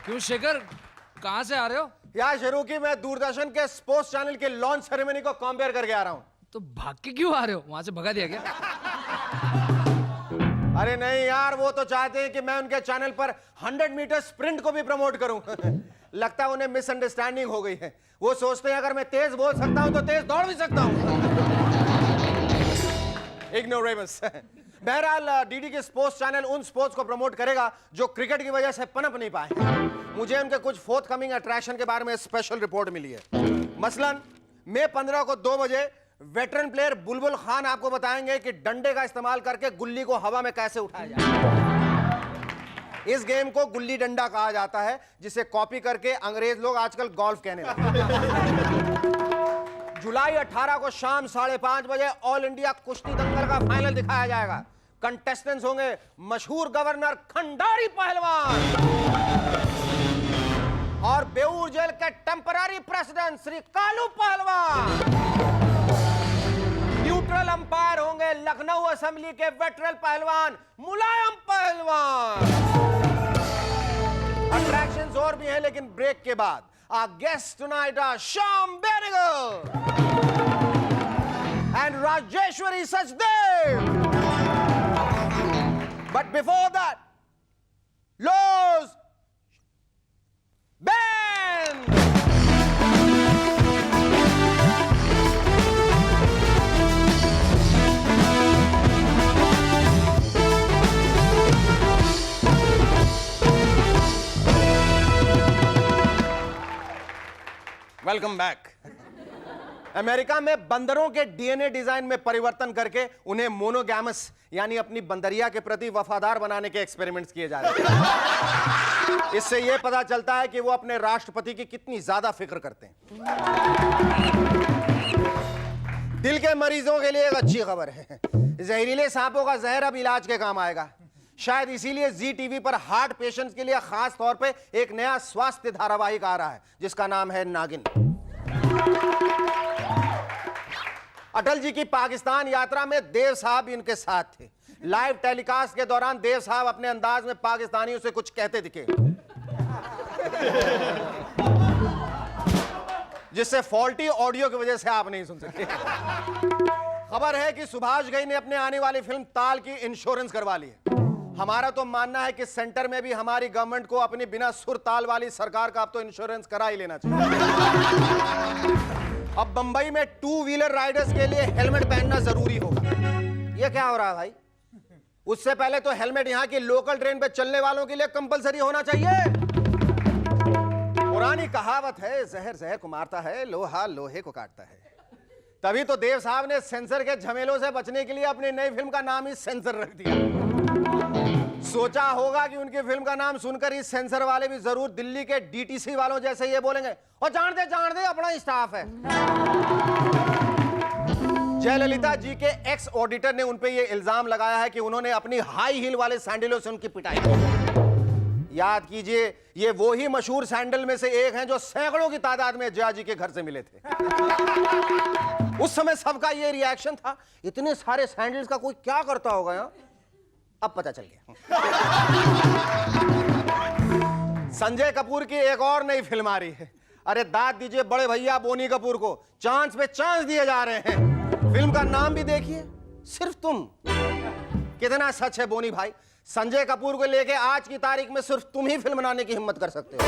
क्यों शेखर, कहां से आ रहे हो? यार शुरू की मैं दूरदर्शन के स्पोर्ट्स चैनल के लॉन्च सेरेमनी को कंपेयर करके आ रहा हूं। तो भाग के क्यों आ रहे हो? वहां से भगा दिया क्या? अरे नहीं यार, वो तो चाहते हैं कि मैं उनके चैनल पर 100 मीटर स्प्रिंट को भी प्रमोट करूं। लगता है उन्हें मिसअंडरस्टैंडिंग हो गई है। वो सोचते हैं अगर मैं तेज बोल सकता हूं तो तेज दौड़ भी सकता हूं। इग्नोरेबस। बहरहाल डीडी के स्पोर्ट्स चैनल उन स्पोर्ट्स को प्रमोट करेगा जो क्रिकेट की वजह से पनप नहीं पाए। मुझे उनके कुछ फोर्थ कमिंग अट्रैक्शन के बारे में स्पेशल रिपोर्ट मिली है। मसलन मई 15 को 2 बजे वेटरन प्लेयर बुलबुल खान आपको बताएंगे कि डंडे का इस्तेमाल करके गुल्ली को हवा में कैसे उठाया जाए। इस गेम को गुल्ली डंडा कहा जाता है, जिसे कॉपी करके अंग्रेज लोग आजकल गोल्फ कहने लगे। जुलाई 18 को शाम 5:30 बजे ऑल इंडिया कुश्ती दंगल का फाइनल दिखाया जाएगा। कंटेस्टेंट्स होंगे मशहूर गवर्नर खंडारी पहलवान और बेऊर जेल के टेम्पररी प्रेसिडेंट श्री कालू पहलवान। न्यूट्रल अंपायर होंगे लखनऊ असेंबली के वेटरन पहलवान मुलायम पहलवान। अट्रैक्शंस और भी हैं, लेकिन ब्रेक के बाद our guests tonight are Shyam Benegal and Rajeshwari Sachdev. But before that, Los Band. Welcome back. America में बंदरों के डीएनए डिजाइन में परिवर्तन करके उन्हें मोनोगैमस यानी अपनी बंदरिया के प्रति वफादार बनाने के एक्सपेरिमेंट्स किए जा रहे हैं। इससे यह पता चलता है कि वो अपने राष्ट्रपति की कितनी ज्यादा फिक्र करते हैं। दिल के मरीजों के लिए एक अच्छी खबर है। जहरीले सांपों का जहर अब इलाज के काम आएगा। शायद इसीलिए जी टीवी पर हार्ट पेशेंट्स के लिए खास तौर पे एक नया स्वास्थ्य धारावाहिक आ रहा है, जिसका नाम है नागिन। अटल जी की पाकिस्तान यात्रा में देव साहब भी उनके साथ थे। लाइव टेलीकास्ट के दौरान देव साहब अपने अंदाज में पाकिस्तानियों से कुछ कहते दिखे, जिससे फॉल्टी ऑडियो की वजह से आप नहीं सुन सके। खबर है कि सुभाष घई ने अपने आने वाली फिल्म ताल की इंश्योरेंस करवा ली है। हमारा तो मानना है कि सेंटर में भी हमारी गवर्नमेंट को अपनी बिना सुर ताल वाली सरकार का अब तो इंश्योरेंस करा ही लेना चाहिए। अब बंबई में 2 व्हीलर राइडर्स के लिए हेलमेट पहनना जरूरी होगा। यह क्या हो रहा है भाई? उससे पहले तो हेलमेट यहां की लोकल ट्रेन पे चलने वालों के लिए कंपलसरी होना चाहिए। पुरानी कहावत है, जहर जहर को मारता है, लोहा लोहे को काटता है। तभी तो देव साहब ने सेंसर के झमेलों से बचने के लिए अपनी नई फिल्म का नाम ही सेंसर रख दिया। सोचा होगा कि उनकी फिल्म का नाम सुनकर इस सेंसर वाले भी जरूर दिल्ली के डीटीसी वालों जैसे ये बोलेंगे, और जान दे अपना स्टाफ है। जयललिता जी के एक्स ऑडिटर ने उनपे ये इल्जाम लगाया है कि उन्होंने अपनी हाई हील वाले सैंडलों से उनकी पिटाई की। याद कीजिए, ये वो ही मशहूर सैंडल में से एक हैं जो सैकड़ों की तादाद में जया जी के घर से मिले थे। उस समय सबका ये रिएक्शन था, इतने सारे सैंडल्स का कोई क्या करता होगा यहाँ? अब पता चल गया। संजय कपूर की एक और नई फिल्म आ रही है। अरे दाद दीजिए बड़े भैया बोनी कपूर को, चांस पे चांस दिए जा रहे हैं। फिल्म का नाम भी देखिए, सिर्फ तुम। कितना सच है बोनी भाई, संजय कपूर को लेके आज की तारीख में सिर्फ तुम ही फिल्म बनाने की हिम्मत कर सकते हो।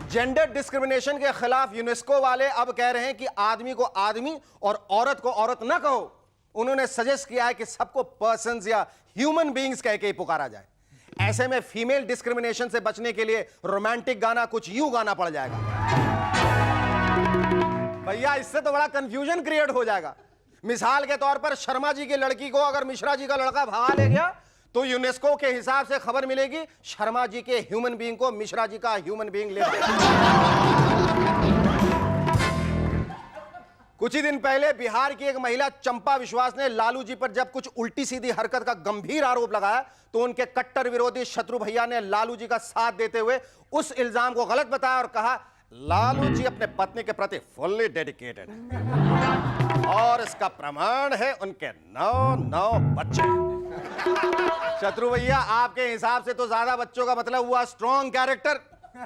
जेंडर डिस्क्रिमिनेशन के खिलाफ यूनेस्को वाले अब कह रहे हैं कि आदमी को आदमी और औरत को औरत ना कहो। उन्होंने सजेस्ट किया है कि सबको पर्सन्स या ह्यूमन बीइंग्स कह के ही पुकारा जाए। ऐसे में फीमेल डिस्क्रिमिनेशन से बचने के लिए रोमांटिक गाना कुछ यूं गाना पड़ जाएगा। भैया इससे तो बड़ा कंफ्यूजन क्रिएट हो जाएगा। मिसाल के तौर पर शर्मा जी की लड़की को अगर मिश्रा जी का लड़का भगा ले गया तो यूनेस्को के हिसाब से खबर मिलेगी शर्मा जी के ह्यूमन बीइंग को मिश्रा जी का ह्यूमन बीइंग ले। कुछ ही दिन पहले बिहार की एक महिला चंपा विश्वास ने लालू जी पर जब कुछ उल्टी सीधी हरकत का गंभीर आरोप लगाया तो उनके कट्टर विरोधी शत्रु भैया ने लालू जी का साथ देते हुए उस इल्जाम को गलत बताया और कहा लालू जी अपने पत्नी के प्रति फुल्ली डेडिकेटेड है और इसका प्रमाण है उनके 9 बच्चे। शत्रु भैया, आपके हिसाब से तो ज्यादा बच्चों का मतलब हुआ स्ट्रॉन्ग कैरेक्टर।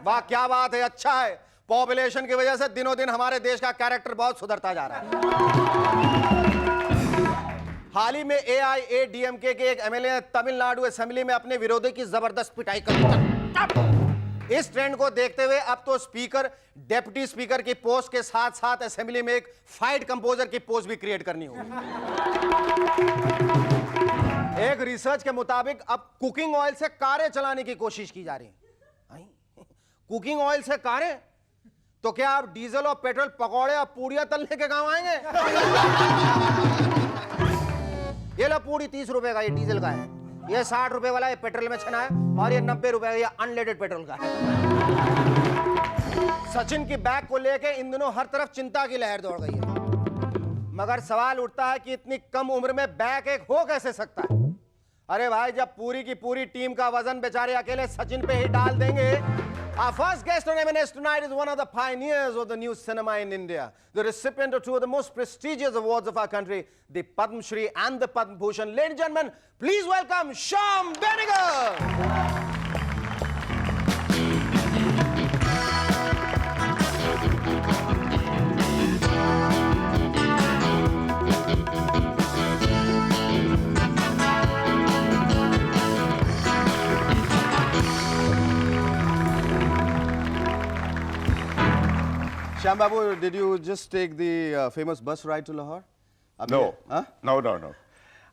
वाह क्या बात है, अच्छा है। पॉपुलेशन की वजह से दिनों दिन हमारे देश का कैरेक्टर बहुत सुधरता जा रहा है। हाल ही में AIADMK के एक MLA ने तमिलनाडु असेंबली में अपने विरोधी की जबरदस्त पिटाई कर दी। इस ट्रेंड को देखते हुए अब तो स्पीकर डेप्यूटी स्पीकर की पोस्ट के साथ साथ असेंबली में एक फाइट कंपोजर की पोस्ट भी क्रिएट करनी होगी। एक रिसर्च के मुताबिक अब कुकिंग ऑयल से कारें चलाने की कोशिश की जा रही है। कुकिंग ऑयल से कारें, तो क्या आप डीजल और पेट्रोल पकौड़े और पूड़ियां तलने के काम आएंगे? ये लो पूड़ी 30 रुपए का, ये डीजल का है। ये 60 रुपए वाला ये पेट्रोल में छना है और ये 90 रुपए का ये अनलेटेड पेट्रोल का है। सचिन की बैग को लेके इन दिनों हर तरफ चिंता की लहर दौड़ गई है, मगर सवाल उठता है कि इतनी कम उम्र में बैग एक हो कैसे सकता है? अरे भाई, जब पूरी की पूरी टीम का वजन बेचारे अकेले सचिन पे ही डाल देंगे। Our first guest on M&S tonight is one of the pioneers of the new cinema in India, the recipient of 2 of the most prestigious awards of our country, the Padma Shri and the Padma Bhushan. Ladies and gentlemen, please welcome Shyam Benegal. Shyam Babu, did you just take the famous bus ride to Lahore? No. Huh? No.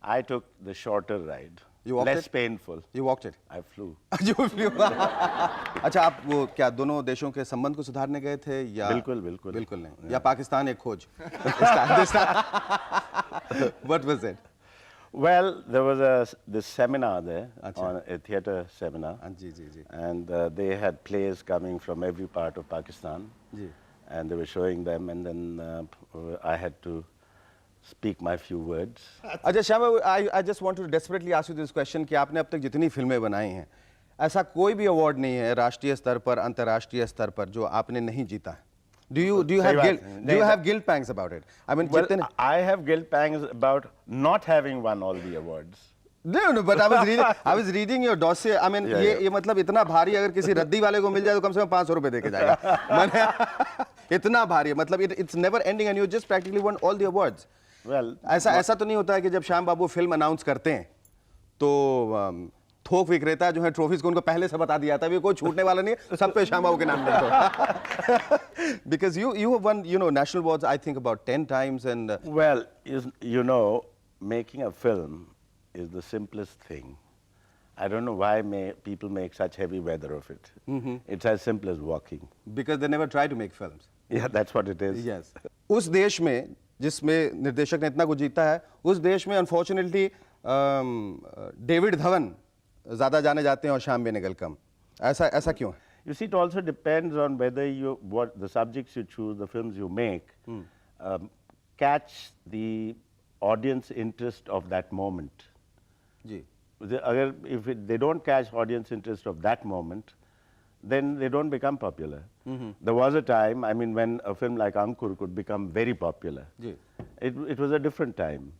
I took the shorter ride. You walked Less it? painful. You walked it? I flew. You flew. अच्छा, आप वो क्या दोनों देशों के संबंध को सुधारने गए थे या? बिल्कुल नहीं। या पाकिस्तान एक खोज? What was it? Well, there was this seminar there, on a theatre seminar. Ji. And they had plays coming from every part of Pakistan. Ji. And they were showing them, and then I had to speak my few words. अच्छा श्याम बाबू, I just want to desperately ask you this question कि आपने अब तक जितनी फिल्में बनाई हैं, ऐसा कोई भी अवार्ड नहीं है राष्ट्रीय स्तर पर, अंतर्राष्ट्रीय स्तर पर जो आपने नहीं जीता है। Do you have guilt pangs about it? I mean, Well, I have guilt pangs about not having won all the awards. No, but I was reading your dossier. I mean, ये मतलब इतना भारी, अगर किसी रद्दी वाले को मिल जाए तो कम से कम 500 रुपए देके जाएगा। मैंने इतना भारी है, मतलब it's never ending and you just practically won all the awards. Well, ऐसा तो नहीं होता है कि जब श्याम बाबू फिल्म अनाउंस करते हैं तो थोक विक्रेता जो है ट्रॉफीज को उनको पहले से बता दिया था, भी कोई छूटने वाला नहीं है, सब पे श्याम बाबू के नाम लिखो। Because you have won, national awards I think about 10 times and well, making a film is the simplest thing. I don't know why people make such heavy weather of it. It's as simple as walking. Because they never try to make films. Yeah, that's what it is. Yes. उस देश में जिसमें निर्देशक ने इतना कुछ जीता है, उस देश में अनफॉर्चुनेटली डेविड धवन ज्यादा जाने जाते हैं और श्याम बेनेगल कम। ऐसा क्यों है? You see, it also depends on whether what the subjects you choose, the films you make, catch the audience interest of that moment. Ji. If they don't catch audience interest of that moment, then they don't become popular. There was a time, I mean, when a film like Ankur could become very popular. Ji. It was a different time.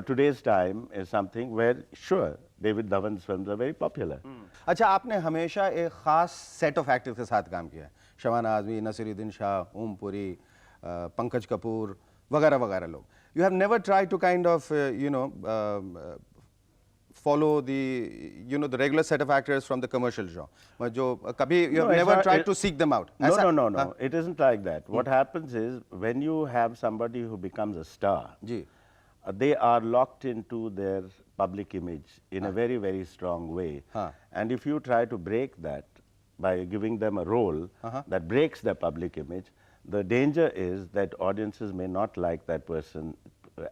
Today's time is something where, sure, David Dhawan's films are very popular. अच्छा, आपने हमेशा एक खास set of actors के साथ काम किया है, शबाना आजमी, नसीरुद्दीन शाह, ओम पुरी, पंकज कपूर वगैरह लोग. You have never tried to kind of follow the regular set of actors from the commercial genre. जो कभी you have never tried to seek them out. No. It isn't like that. What happens is when you have somebody who becomes a star, ji. They are locked into their public image in a very, very strong way. And if you try to break that by giving them a role that breaks their public image, the danger is that audiences may not like that person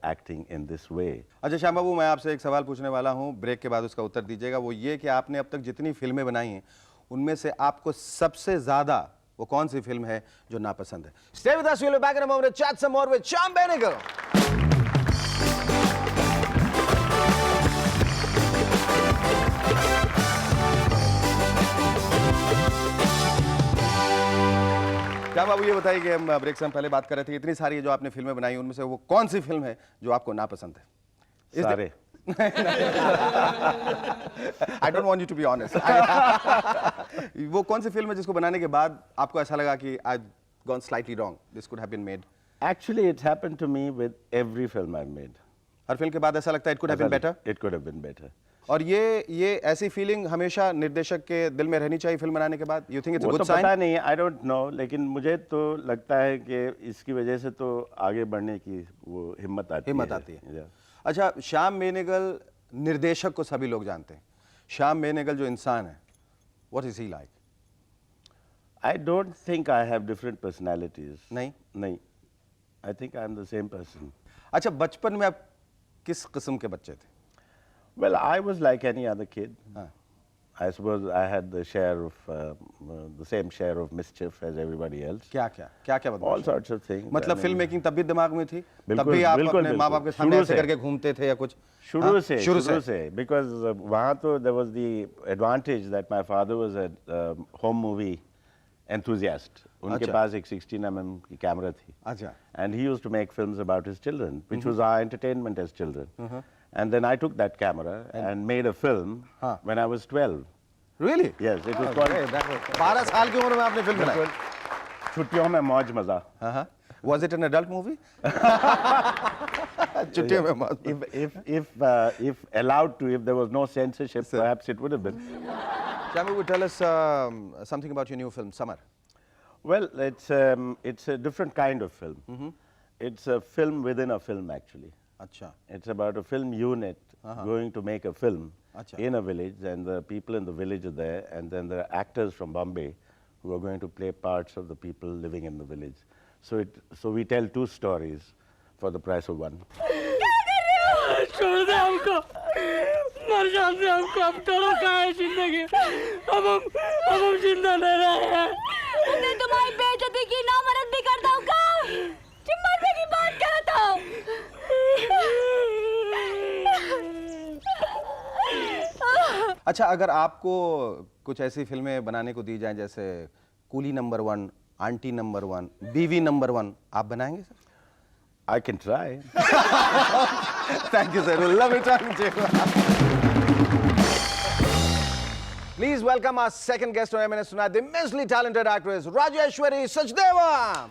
acting in this way. अच्छा श्याम बाबू, मैं आपसे एक सवाल पूछने वाला हूँ, break के बाद उसका उत्तर दीजिएगा। वो ये कि आपने अब तक जितनी फिल्में बनाई हैं उनमें से आपको सबसे ज्यादा वो कौन सी फिल्म है जो नापसंद है? Stay with us, we'll be back in a moment to chat some more with Shyam Benegal. Shyam बाबू ये बताइए कि हम ब्रेक से हम पहले बात कर रहे थे, इतनी सारी जो आपने फिल्में बनाई उनमें से वो कौन सी फिल्म है जो आपको नापसंद है? सारे। I don't want you to be honest. वो कौन सी फिल्म है जिसको बनाने के बाद आपको ऐसा लगा कि I've gone slightly wrong, this could have been made? Actually, it's happened to me with every film I've made. Her film के बाद ऐसा लगता है it could have been better? It could have been better. और ये ऐसी feeling हमेशा निर्देशक के दिल में रहनी चाहिए फिल्म बनाने के बाद? You think it's a वो good तो sign? पता नहीं, I don't know, लेकिन मुझे तो लगता है कि इसकी वजह से तो आगे बढ़ने की वो हिम्मत आती है। Yeah. अच्छा, श्याम बेनेगल निर्देशक को सभी लोग जानते हैं, श्याम बेनेगल जो इंसान है, what is he like? I don't think I have different personalities. नहीं? I think I'm the same person. अच्छा, बचपन में आप किस किस्म के बच्चे थे? Well, I was like any other kid. हाँ. I suppose I had the same share of mischief as everybody else. क्या बदमाश? All sorts of things. मतलब I mean, फिल्म मेकिंग तब भी दिमाग में थी? तब बिल्कुल, भी आप बिल्कुल, अपने माँ बाप के सामने शुरू ऐसे से। करके घूमते थे या कुछ? शुरू हाँ? से because वहाँ तो there was the advantage that my father was a home movie enthusiast. उनके अच्छा। पास एक 16mm की कैमरा थी. अच्छा। And he used to make films about his children, which was our entertainment as children. And then I took that camera and made a film हाँ. when I was 12. Really? Yes, it was called 12 साल की उम्र में आपने film बनाई? छुट्टियों में मौज मजा. हाँ. Was it an adult movie? छुट्टियों में मौज. If allowed to, if there was no censorship, perhaps it would have been. Shami, would tell us something about your new film, Summer. Well, it's a different kind of film. It's a film within a film, actually. अच्छा. It's about a film unit going to make a film Acha. in a village, and the people in the village are there, and then there are actors from Bombay who are going to play parts of the people living in the village. So we tell two stories for the price of one. छोड़ दे हमको, मर जाते हमको, अब डरो क्या है जिंदगी, अब हम जिंदा नहीं रहे। तुमने तुम्हारी बेइज्जती की, नामर्द भी करता हूँ का, तुम मरने की बात करता हूँ। अच्छा, अगर आपको कुछ ऐसी फिल्में बनाने को दी जाएं जैसे कूली नंबर 1, आंटी नंबर 1, बीवी नंबर 1, आप बनाएंगे sir? I can try. Thank you, sir. We'll love it talking to you. Please welcome our second guest on M&S tonight, the immensely talented actress Rajeshwari Sachdeva.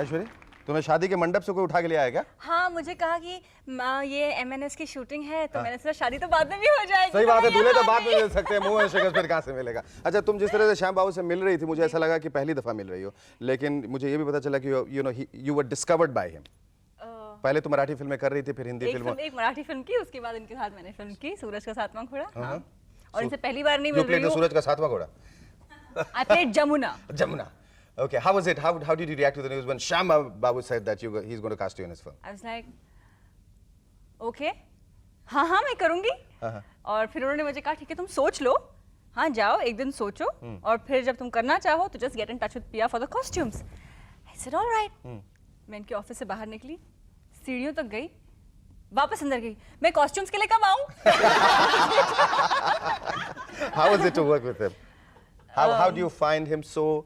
Aishwarya, तुम्हें शादी के मंडप से कोई उठा के ले आया क्या? हाँ, मुझे कहा कि ये M&S की शूटिंग है, तो मैंने सोचा शादी तो बाद में भी हो जाएगी। सही बात है, तो दूल्हे तो यहाँ बाद में आ गई। मिल सकते हैं, मुंह में शिकस्त फिर कहाँ से मिलेगा? अच्छा, तुम जिस तरह से श्याम बाबू से मिल रही थी, मुझे ऐसा लगा कि पहली दफा मिल रही हो, लेकिन मुझे ये भी पता चला कि you were discovered by him. पहले तो मराठी फिल्में कर रही थी, फिर हिंदी फिल्मों। एक मराठी फिल्म की, उसके बाद इनके साथ मैंने फिल्म की सूरज का सातवां घोड़ा। हाँ। और इनसे पहली बार नहीं मिल रही हूँ। सूरज का सातवां घोड़ा। I played Jamuna. Jamuna. Okay, how was it? How did you react to the news when Shyam Babu said that he's going to cast you in his film? I was like, okay, हाँ मैं करूँगी। और फिर उन्होंने मुझे कहा ठीक है तुम सोच लो, हाँ जाओ एक दिन सोचो और फिर जब तुम करना चाहो तो just get in touch with Pia for the costumes. I said all right. मैं इनके ऑफिस से बाहर निकली, सीढ़ियों तक गई, वापस अंदर गई, मैं कॉस्ट्यूम्स के लिए कब आऊँ? How was it to work with him? How do you find him so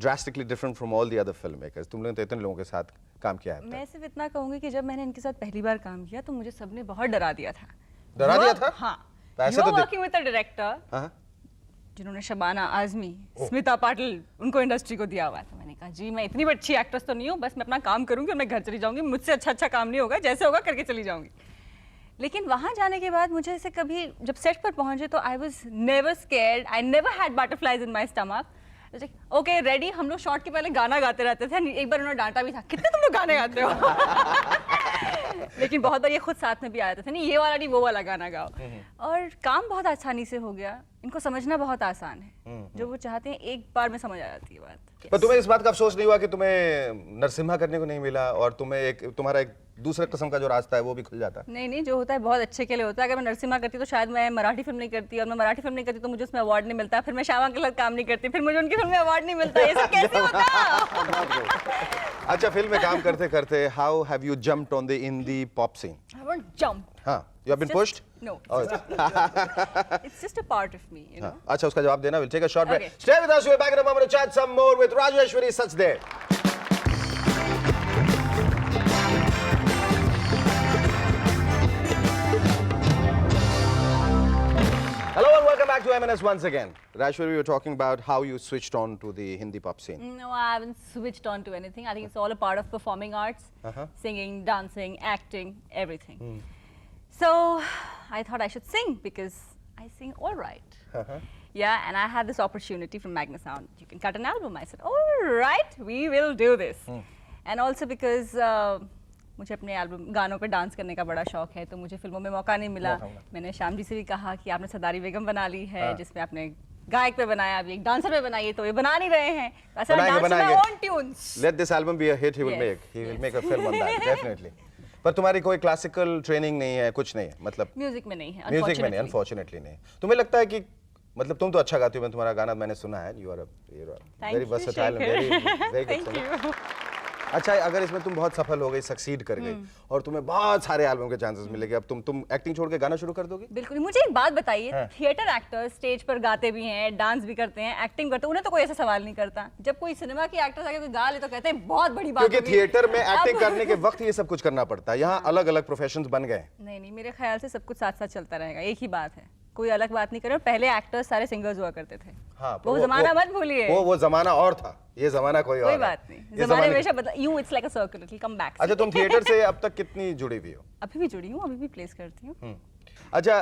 drastically different from all the other filmmakers? तुम लोगों ने तो इतने लोगों के साथ काम किया है। मैं सिर्फ इतना कहूँगी कि जब मैंने इनके साथ पहली बार काम किया तो मुझे सबने बहुत डरा दिया था। डरा दिया था? हाँ। ऐसे You तो are working with a director जिन्होंने शबाना आजमी, स्मिता पाटिल उनको इंडस्ट्री को दिया हुआ है। तो मैंने कहा जी मैं इतनी अच्छी एक्ट्रेस तो नहीं हूँ, बस मैं अपना काम करूँगी और मैं घर चली जाऊँगी, मुझसे अच्छा काम नहीं होगा, जैसे होगा करके चली जाऊँगी। लेकिन वहाँ जाने के बाद मुझे ऐसे कभी जब सेट पर पहुँचे तो I was never scared, I never had butterflies in my stomach. Okay ready, हम लोग शॉट के पहले गाना गाते रहते थे, एक बार उन्होंने डांटा भी था, कितने तुम लोग गाने गाते हो? लेकिन बहुत बार ये खुद साथ में भी आ जाते थे, नहीं ये वाला नहीं वो वाला गाना गाओ। और काम बहुत आसानी से हो गया। इनको समझना बहुत आसान है। जो वो चाहते हैं एक बार में समझ आ जाती है बात। पर तुम्हें इस बात का अफसोस नहीं हुआ कि तुम्हें नरसिम्हा करने को नहीं मिला और तुम्हें तुम्हारा एक दूसरे किस्म का जो रास्ता है वो भी खुल जाता? नहीं, जो होता है बहुत अच्छे के लिए होता है। अगर मैं नरसिम्हा करती तो शायद मैं मराठी फिल्म नहीं करती, और मैं मराठी फिल्म नहीं करती तो मुझे उसमें अवार्ड नहीं मिलता, फिर मैं श्यामा के साथ काम नहीं करती, फिर मुझे उनकी फिल्म में अवार्ड नहीं मिलता। ये सब कैसे होता? अच्छा, फिल्म में काम करते करते how have you jumped on the Hindi pop scene? I won't jump. हाँ, you have been pushed? No. Oh. It's just a part of me, you know. अच्छा, उसका जवाब देना. We'll take a short break. Okay. Stay with us. We're back in a moment to chat some more with Rajeshwari Sachdev. Hello and welcome back to M&S once again. Rajeshwari, we were talking about how you switched on to the Hindi pop scene. No, I haven't switched on to anything. I think it's all a part of performing arts. Singing, dancing, acting, everything. So I thought I should sing because I sing all right. Yeah, and I had this opportunity from Magna Sound. You can cut an album. I said, all right, we will do this. And also because मुझे अपने album गानों पे dance करने का बड़ा शौक है, तो मुझे फिल्मों में मौका नहीं मिला। मैंने श्याम जी से भी कहा कि आपने सरदारी बेगम बना ली है, जिसमें आपने गायक पे बनाया, अभी एक डांसर पे बनाइए, तो ये बना नहीं रहे हैं। Let this album be a hit. He will make. He will make a film on that, definitely. पर तुम्हारी कोई क्लासिकल ट्रेनिंग नहीं है, कुछ नहीं है, मतलब म्यूजिक में नहीं है, म्यूजिक में नहीं, अनफॉर्चुनेटली नहीं। तुम्हें लगता है कि मतलब तुम तो अच्छा गाती हो, मैं तुम्हारा गाना मैंने सुना है, you are very versatile, very good. अच्छा, अगर इसमें तुम बहुत सफल हो गई, सक्सीड कर गई और तुम्हें बहुत सारे एल्बम के चांसेस मिलेंगे, अब तुम एक्टिंग छोड़ के गाना शुरू कर दोगी? बिल्कुल। मुझे एक बात बताइए, थिएटर एक्टर स्टेज पर गाते भी हैं, डांस भी करते हैं, एक्टिंग करते हैं, उन्हें तो कोई ऐसा सवाल नहीं करता। जब कोई सिनेमा की एक्टर्स आके कोई गा ले तो कहते हैं बहुत बड़ी बात, क्योंकि थिएटर में एक्टिंग करने के वक्त ये सब कुछ करना पड़ता है, यहाँ अलग अलग प्रोफेशंस बन गए। नहीं, मेरे ख्याल से सब कुछ साथ साथ चलता रहेगा, एक ही बात है, कोई अलग बात नहीं करे। पहले एक्टर्स सारे सिंगर्स हुआ करते थे। हाँ, वो जमाना मत भूलिए। वो जमाना और था, ये जमाना कोई और है। कोई बात नहीं, जमाने हमेशा बदला। You it's like a circle, it will come back. अच्छा, तुम थिएटर से अब तक कितनी जुड़ी हुई हो? अभी भी जुड़ी हूँ, अभी भी प्लेस करती हूँ। अच्छा,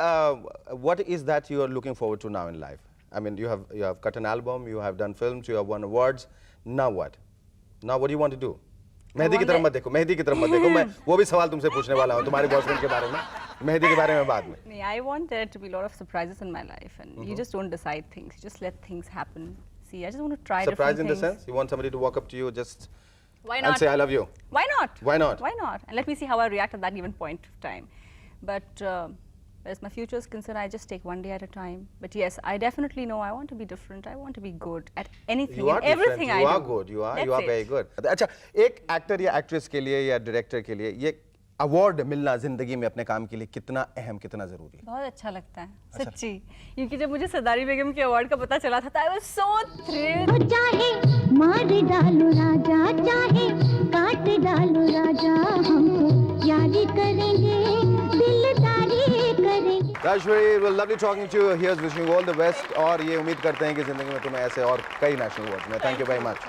what is that you are looking forward to now in life? I mean, you have cut an album, you have done films, you have won awards. Now what? Now what do you want to do? Mehdi की तरफ मत देखो, मेहदी की तरफ मत देखो। मैं वो भी सवाल तुमसे पूछने वाला हूँ तुम्हारे बॉयफ्रेंड के बारे में, मेहदी के बारे में बाद में। नहीं, I want there to be a lot of surprises in my life, and you just don't decide things, you just let things happen. See, I just want to try different things. Surprise in the sense, you want somebody to walk up to you just Why not? and say I love you. Why not? Why not? Why not? And let me see how I react at that given point of time. But as my future is concerned, I just take one day at a time. But yes, I definitely know I want to be different. I want to be good at anything, You are and everything different. I You are do. good. You are That's very it. good. अच्छा, एक actor या actress के लिए या director के लिए ये award मिलना जिंदगी में अपने काम के लिए कितना अहम, कितना जरूरी है? बहुत अच्छा लगता है, सच्ची। क्योंकि जब मुझे सरदारी बेगम के अवार्ड का पता चला था, I was so thrilled. चाहे मार डालो राजा, चाहे काट डालो राजा, हम यारी करेंगे, दिलदारी करेंगे। Rajeshwari, it was lovely talking to you. Here's wishing you all the best. और ये उम्मीद करते हैं कि जिंदगी में तुम्हें ऐसे और कई नेशनल अवार्ड्स मिले। Thank you very much.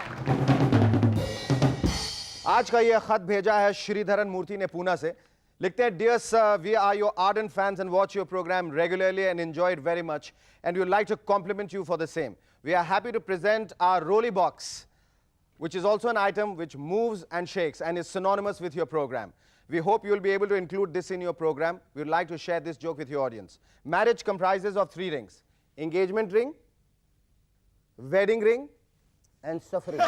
आज का ये खत भेजा है श्रीधरन मूर्ति ने पूना से। लिखते हैं, Dear sir, we are your ardent fans and watch your program regularly and enjoy it very much, and we would like to compliment you for the same. We are happy to present our Rolly box, which is also an item which moves and shakes and is synonymous with your program. We hope you will be able to include this in your program. We would like to share this joke with your audience. Marriage comprises of 3 rings: engagement ring, wedding ring, and suffering.